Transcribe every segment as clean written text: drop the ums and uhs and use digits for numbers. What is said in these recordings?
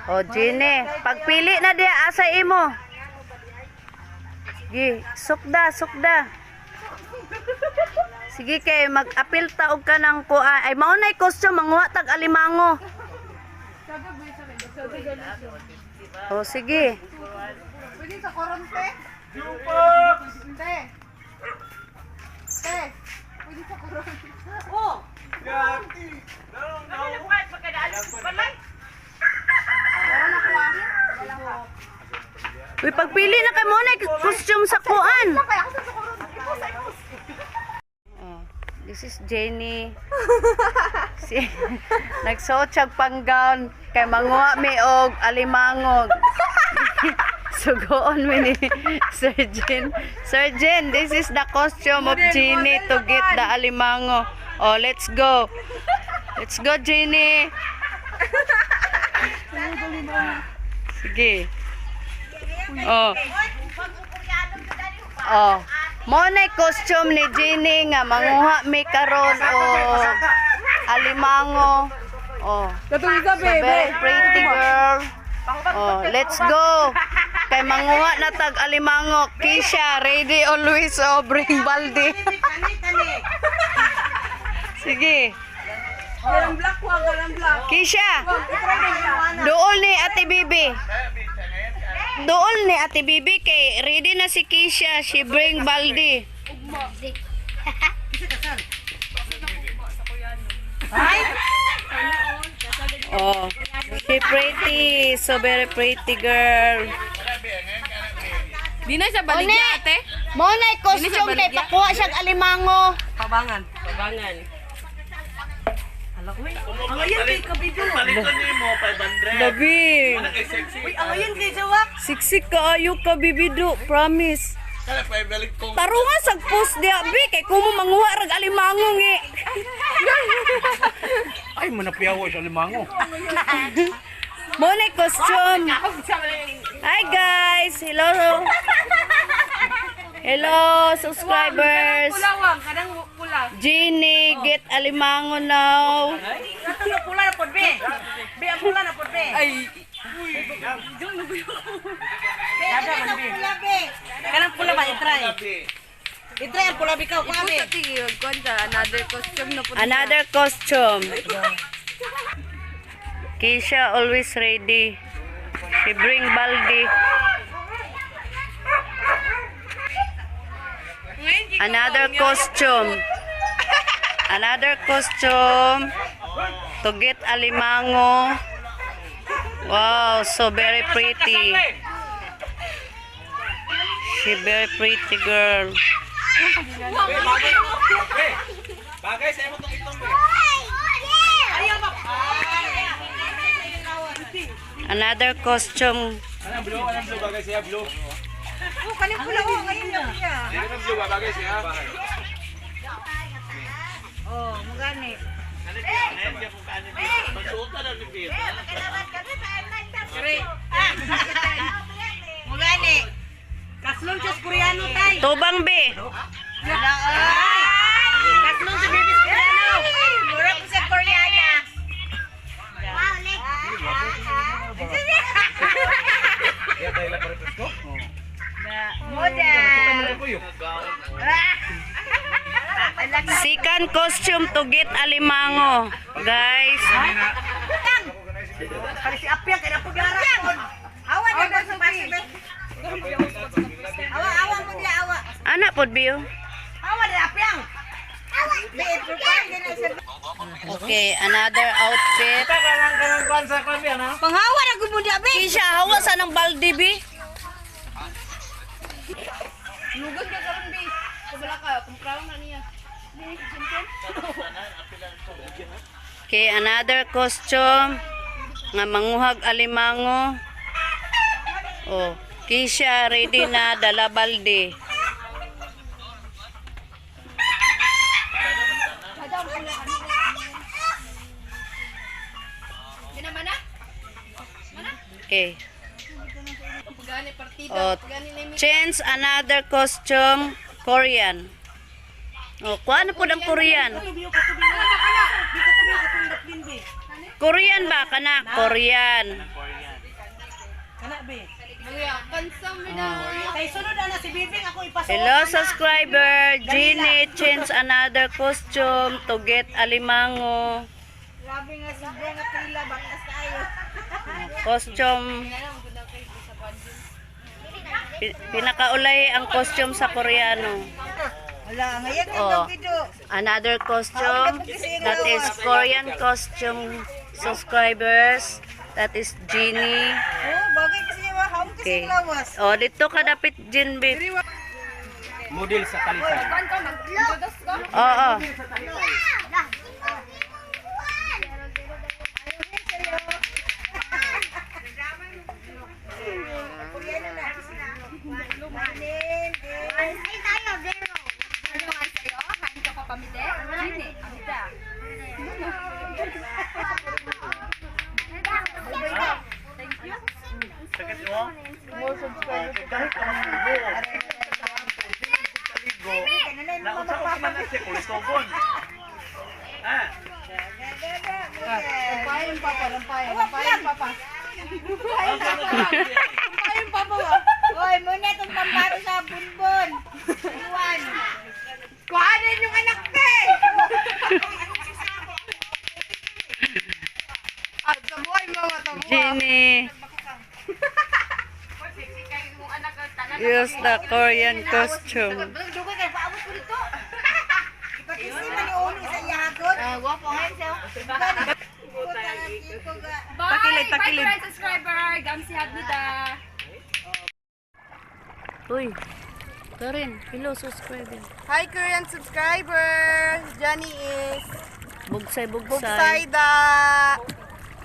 O, Jenny. Pagpili na diya, asa imo. Sige, sukda, sukda. Sige kay, mag-apil taog ka ng kuha. Ay, maunay costume, manguha tag alimango. O, sige. Pwede sa koronte? Te. Te. Pwede sa koronte. Oh! Uy, pagpili na kay muna costume sa kuan. Oh, this is Jenny. Nagsuot siya pang gown kay manguha mi og alimangog. Sugoon mi ni Sir Jen. Sir Jen, this is the costume of Jenny to get the alimango. Oh, let's go. Let's go, Jenny. Sige. Oh. Oh. Mo na costume ni Jenny nga manguha mi karon o alimango. Oh. Very pretty girl. Oh, let's go. Kay manguha na tag alimango. Kisha, ready always. Oh, bring balde. Sige. Galang black ko, galang black. Kisha, dool ni Ate Bibi. Dool ni Ate Bibi kay ready na si Kisha. She bring balde. Oh, she pretty. So very pretty girl. Di na siya balik na ate. Mo na costume kay pakuha siyang alimango. Pabangan. Ang ayan kay kabido. Palitan niyo mo 500. Labi. Uy, ang ayan kay Jawak. Siksik kaayo ka bibido, promise. Kaya balik ko. Tarunga sag post dia bi kay kumo manguha rag alimango ngi. Ay, manapiyawa sa limango. Mo na costume. Hi guys, hello. Hello subscribers. Pulawang, kadang pula. Jenny get alimango now. Katong pula na pod be. Be ang pula na pod be. Ay. Kada man be. Kanang pula ba itry? Itry ang pula bikaw ko abi. Another costume na pod. Another costume. Kisha always ready. She bring balde. Another costume. Another costume to get alimango. Wow, so very pretty. She very pretty girl. Bagay sa imo tong itong be. Another costume. Anong blue bagay siya blue. Oh, kaning pula oh, ngayon na siya. Anong blue bagay siya. Oh, magani. Pagsuot na ni Pete. Kare. Magani. Kaslong sa Koreano tay. Tubang be. Kaslong sa bibis Koreano. Mura ko sa Koreana. Kaya tayo la pare presko. Moda. Second costume to get alimango. Guys. Kali si Apyang kaya pagara kon. Awa na sa pasibe. Awa mo dia awa. Anak pod biyo. Awa na Apyang. Awa. Be prepare din sa. Okay, another outfit. Kanang kwan sa kwan biya na. Panghawa na gud mo dia be. Kisha, hawa sa ng balde bi. Lugod ka karon be. Kabala ka, kumpraw na niya. Okay, another costume nga manguhag alimango. Oh, Kisha ready na dala balde. Okay. Oh, change another costume Korean. Oh, kuha na po ng Korean. Korean ba kana? Korean. Kana be. Oh. Kay sunod na si Bibing ako ipasuot. Hello subscriber, Jeannie change another costume to get alimango. Grabe nga si Bong at Tila bakas tayo. Costume. Pinakaulay ang costume sa Koreano. Wala, ngayon Oh. ang video. Another costume. That is Korean costume subscribers. That is Jeannie. Oh, bagay kasi yung hawak kasi Okay. yung lawas. Oh, dito ka dapit Jinbit. Model sa kalisan. Oo. Lampayin papa, lampayin. Lampayin papa. Lampayin papa. Hoy, muna itong pambaro sa bunbon. Iwan. Kuhanin yung anak ko eh. At sa buhay mga ito. Jeannie. Use the Korean costume. Dugay kayo, paabot ko dito. Ipatisi man yung uni sa iyahagot. Wapo ngayon siya. Takilid, takilid. Bye, subscriber. Gamsihad nida. Uy. Karen, hello subscriber. Hi Korean subscriber. Johnny is Bugsay, bugsay. Bugsay da.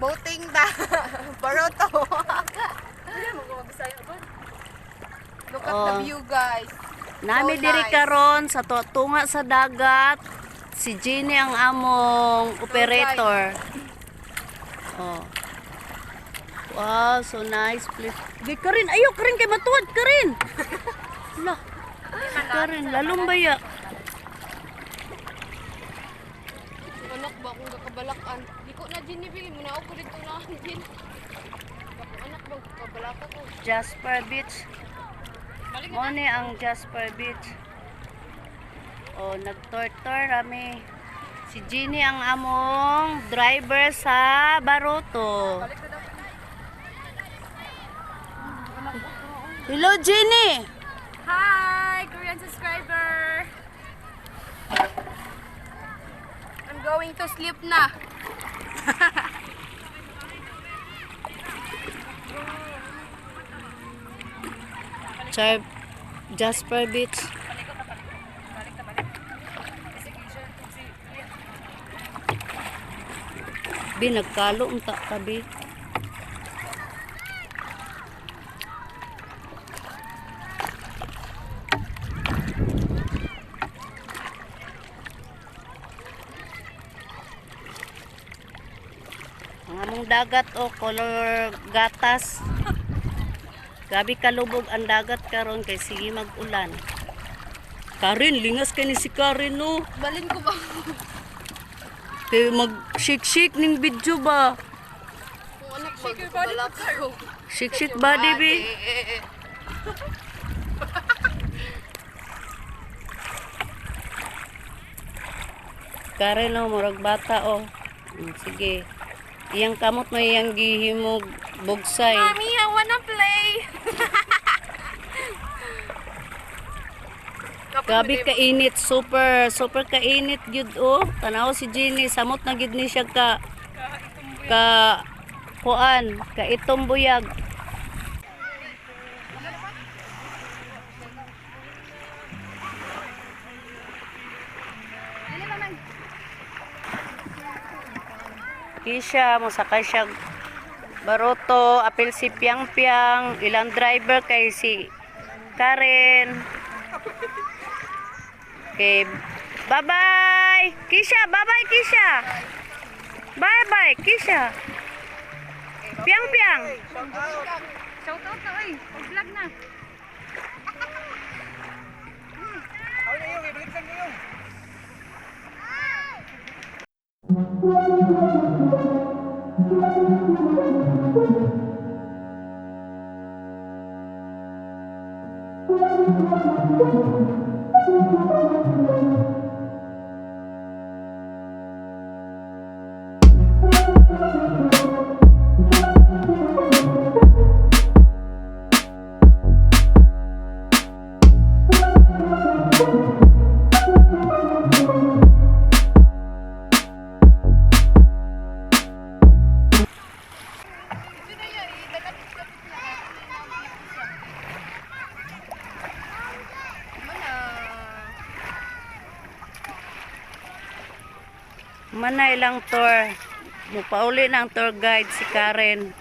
Boating da. Baroto. Look at the Oh. view guys. Nami So diri nice. karon sa tunga sa dagat. Si Jeannie ang among operator. Oh. Wow, so nice place. Di Karin, ayo Karin kay matuwad Karin. Lah. Karin, lalong baya. Anak ba kung kakabalakan? Di ko na ginibili mo na ako dito na din. Anak ba kabalaka ko? Jasper Beach. Mone ang Jasper Beach. Oh, nag-tour-tour rami. Si Jeannie ang among driver sa Baroto. Hello Jeannie. Hi, Korean subscriber. I'm going to sleep na. Jasper Beach. Bi nagkalo unta ka bi. Ang among dagat o color gatas. Gabi kalubog ang dagat karon kay sige mag-ulan. Karin, lingas kay ni si Karin no. Balin ko ba? Kay mag-shake-shake ning video ba? Kung anak ba kabalaka ko? Shake-shake body bi. Karin no, murag bata oh. Sige. Iyang kamot mo iyang gihimog bugsay. Mommy, I wanna play. Gabi kainit, super kainit gyud oh. Tanaw si Jeannie, samot na gyud ni siya ka kuan, ka itong buyag. Kisha, musakay siya Baroto, apil si Piang Piang, ilang driver kay si Karen. Okay, bye-bye! Kisha, bye-bye Kisha! Bye-bye Kisha! Piang Piang! Shout out na, oy. Vlog na. Ako na yung, ibalikan ko yung. Manay lang tour. Mupauli ng tour guide si Karen.